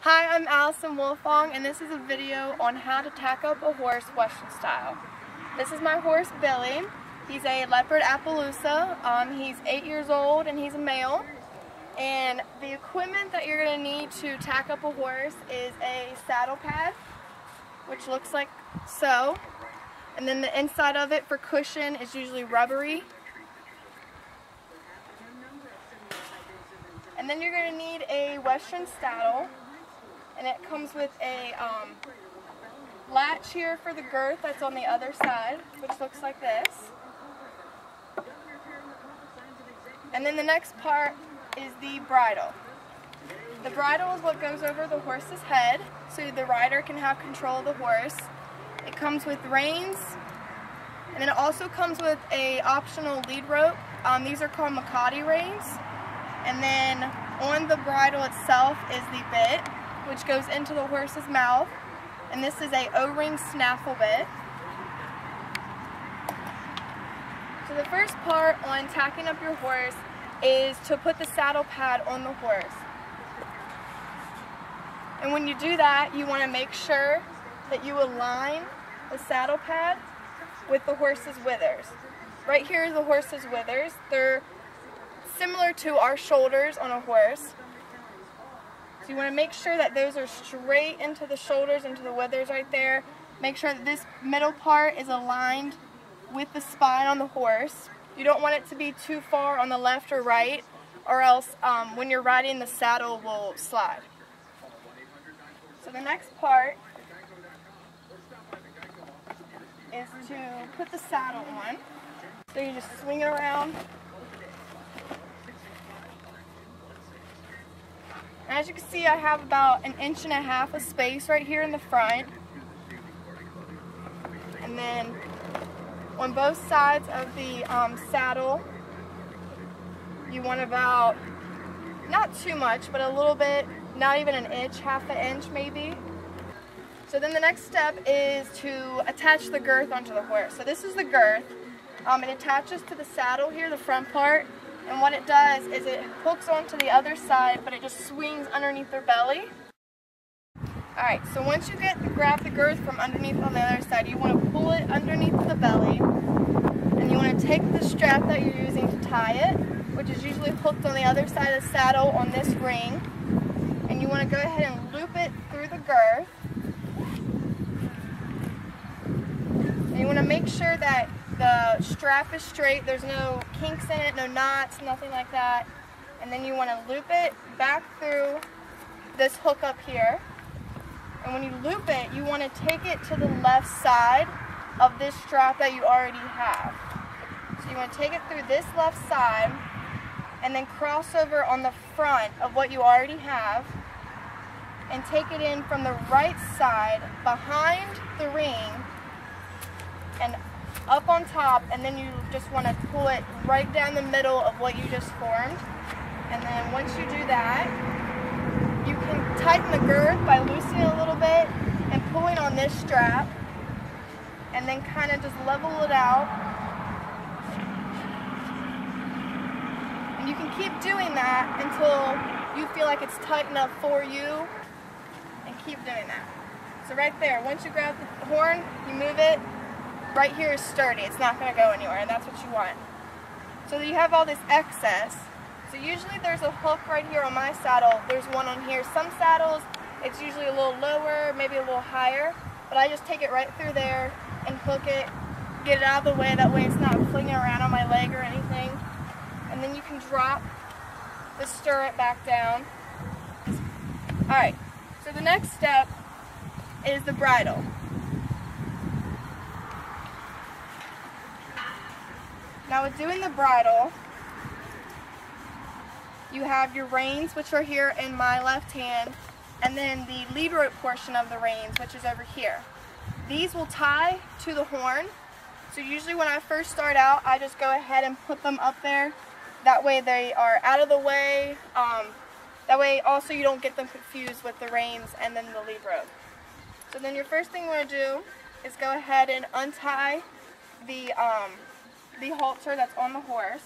Hi, I'm Allison Wolfong, and this is a video on how to tack up a horse Western style. This is my horse Billy. He's a leopard Appaloosa. He's 8 years old and he's a male. And the equipment that you're going to need to tack up a horse is a saddle pad, which looks like so. And then the inside of it for cushion is usually rubbery. And then you're going to need a Western saddle. And it comes with a latch here for the girth that's on the other side, which looks like this. And then the next part is the bridle. The bridle is what goes over the horse's head, so the rider can have control of the horse. It comes with reins, and then it also comes with a optional lead rope. These are called Makati reins. And then on the bridle itself is the bit, which goes into the horse's mouth, and this is a O-ring snaffle bit. So the first part on tacking up your horse is to put the saddle pad on the horse. And when you do that, you want to make sure that you align the saddle pad with the horse's withers. Right here is the horse's withers. They're similar to our shoulders on a horse. So you want to make sure that those are straight into the shoulders, into the withers right there. Make sure that this middle part is aligned with the spine on the horse. You don't want it to be too far on the left or right, or else when you're riding, the saddle will slide. So the next part is to put the saddle on. So you just swing it around. As you can see, I have about 1.5 inches of space right here in the front. And then on both sides of the saddle, you want about, not too much, but a little bit, not even an inch, half an inch maybe. So then the next step is to attach the girth onto the horse. So this is the girth. It attaches to the saddle here, the front part. And what it does is it hooks onto the other side, but it just swings underneath their belly. Alright, so once you grab the girth from underneath on the other side, you want to pull it underneath the belly. And you want to take the strap that you're using to tie it, which is usually hooked on the other side of the saddle on this ring. And you want to go ahead and loop it through the girth. And you want to make sure that the strap is straight, there's no kinks in it, no knots, nothing like that. And then you want to loop it back through this hook up here. And when you loop it, you want to take it to the left side of this strap that you already have. So you want to take it through this left side and then cross over on the front of what you already have and take it in from the right side behind the ring and up on top, and then you just want to pull it right down the middle of what you just formed. And then once you do that, you can tighten the girth by loosening it a little bit and pulling on this strap, and then kind of just level it out. And you can keep doing that until you feel like it's tight enough for you, and keep doing that. So right there, once you grab the horn, you move it. Right here is sturdy, it's not going to go anywhere, and that's what you want. So you have all this excess. So usually there's a hook right here on my saddle, there's one on here. Some saddles, it's usually a little lower, maybe a little higher, but I just take it right through there and hook it, get it out of the way, that way it's not flinging around on my leg or anything. And then you can drop the stirrup back down. Alright, so the next step is the bridle. Now with doing the bridle, you have your reins, which are here in my left hand, and then the lead rope portion of the reins, which is over here. These will tie to the horn, so usually when I first start out, I just go ahead and put them up there. That way they are out of the way. That way also you don't get them confused with the reins and then the lead rope. So then your first thing you want to do is go ahead and untie the halter that's on the horse.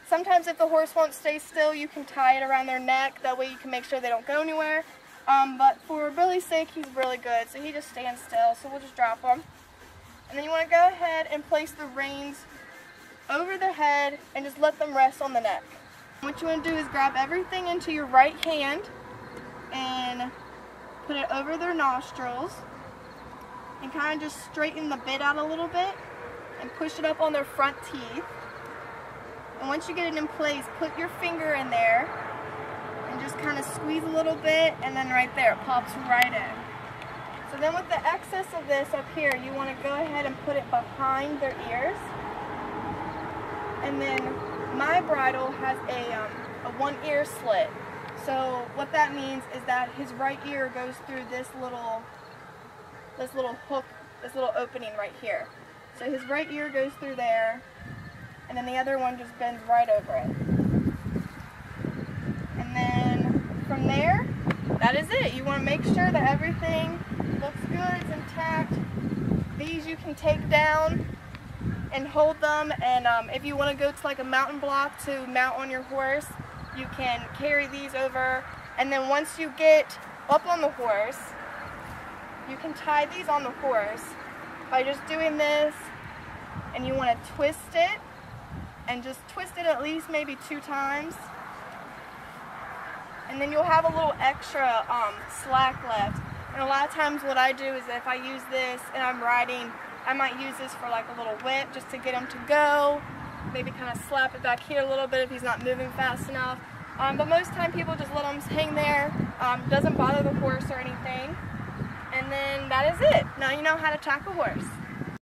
Sometimes if the horse won't stay still, you can tie it around their neck. That way you can make sure they don't go anywhere. But for Billy's sake, he's really good, so he just stands still, so we'll just drop him. And then you want to go ahead and place the reins over their head and just let them rest on the neck. What you want to do is grab everything into your right hand and put it over their nostrils and kind of just straighten the bit out a little bit and push it up on their front teeth. And once you get it in place, put your finger in there and just kind of squeeze a little bit, and then right there, it pops right in. So then with the excess of this up here, you want to go ahead and put it behind their ears. And then my bridle has a one ear slit. So what that means is that his right ear goes through this little hook, this little opening right here. So his right ear goes through there, and then the other one just bends right over it. And then from there, that is it. You want to make sure that everything looks good, it's intact. These you can take down and hold them, and if you want to go to like a mountain block to mount on your horse, you can carry these over, and then once you get up on the horse, you can tie these on the horse by just doing this, and you want to twist it, and just twist it at least maybe 2 times, and then you'll have a little extra slack left. And a lot of times what I do is if I use this and I'm riding, I might use this for like a little whip just to get him to go, maybe kind of slap it back here a little bit if he's not moving fast enough. But most time people just let him hang there, doesn't bother the horse or anything. And then that is it. Now you know how to tack a horse.